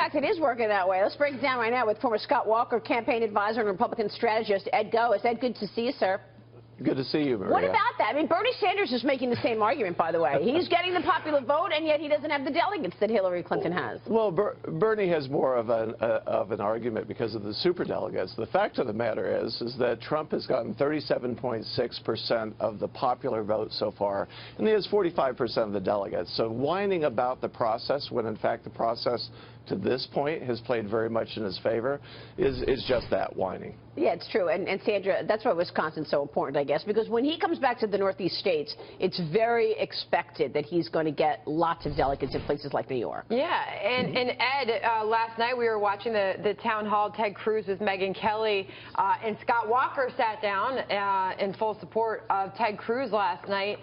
fact, it is working that way. Let's break it down right now with former Scott Walker campaign advisor and Republican strategist Ed Goeas. Ed, good to see you, sir. Good to see you, Maria. What about that? I mean, Bernie Sanders is making the same argument, by the way. He's getting the popular vote, and yet he doesn't have the delegates that Hillary Clinton has. Well, Bernie has more of an argument because of the superdelegates. The fact of the matter is that Trump has gotten 37.6% of the popular vote so far, and he has 45% of the delegates. So whining about the process when, in fact, the process to this point has played very much in his favor is just that, whining. Yeah, it's true. And Sandra, that's why Wisconsin's so important, I guess, because when he comes back to the Northeast states, it's very expected that he's going to get lots of delegates in places like New York. Yeah, and Ed, last night we were watching the town hall, Ted Cruz with Megyn Kelly, and Scott Walker sat down in full support of Ted Cruz last night.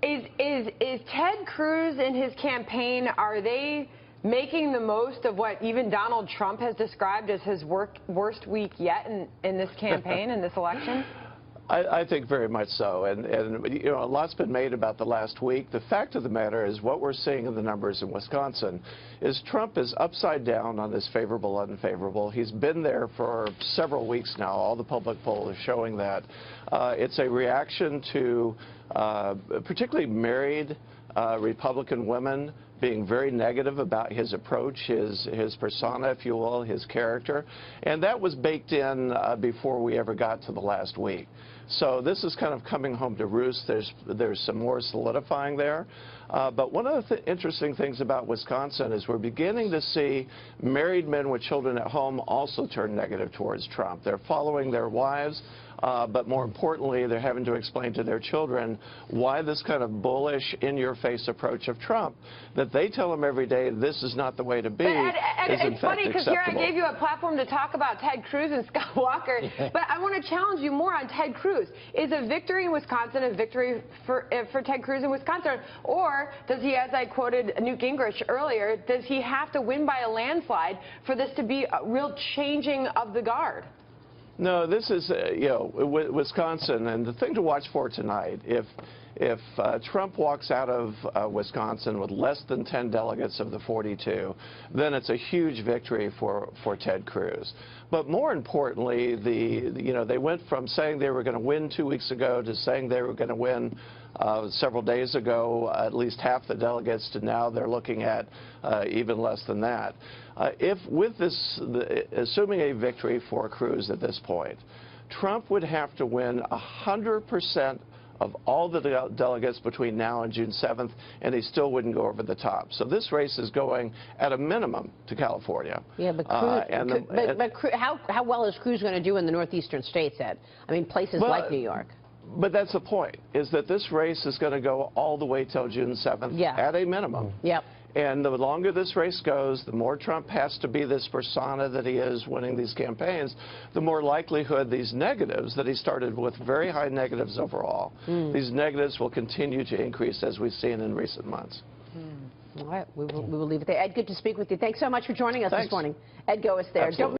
Is Ted Cruz and his campaign, are they making the most of what even Donald Trump has described as his worst week yet in this campaign, in this election? I think very much so, and you know, a lot's been made about the last week. The fact of the matter is what we're seeing in the numbers in Wisconsin is Trump is upside down on this favorable, unfavorable. He's been there for several weeks now. All the public polls are showing that. It's a reaction to particularly married Republican women being very negative about his approach, his persona, if you will, his character. And that was baked in before we ever got to the last week. So this is kind of coming home to roost. There's some more solidifying there. But one of the interesting things about Wisconsin is we're beginning to see married men with children at home also turn negative towards Trump. They're following their wives, but more importantly, they're having to explain to their children why this kind of bullish, in-your-face approach of Trump, that they tell them every day this is not the way to be, is in fact acceptable. It's funny because here I gave you a platform to talk about Ted Cruz and Scott Walker, but I want to challenge you more on Ted Cruz. Is a victory in Wisconsin a victory for Ted Cruz in Wisconsin, or does he, as I quoted Newt Gingrich earlier, does he have to win by a landslide for this to be a real changing of the guard? No, this is, you know, Wisconsin, and the thing to watch for tonight, if Trump walks out of Wisconsin with less than 10 delegates of the 42, then it's a huge victory for Ted Cruz. But more importantly, you know, they went from saying they were going to win 2 weeks ago to saying they were going to win several days ago, at least half the delegates, to now they're looking at even less than that. If with this, assuming a victory for Cruz at this point, Trump would have to win 100% of all the delegates between now and June 7th, and he still wouldn't go over the top. So this race is going at a minimum to California. Yeah, but, how well is Cruz going to do in the northeastern states, Ed? I mean, places like New York. But that's the point, is that this race is going to go all the way till June 7th at a minimum. Yep. And the longer this race goes, the more Trump has to be this persona that he is winning these campaigns, the more likelihood these negatives that he started with very high negatives overall, these negatives will continue to increase as we've seen in recent months. All right, we will leave it there. Ed, good to speak with you. Thanks so much for joining us this morning. Ed Goeas there. Absolutely.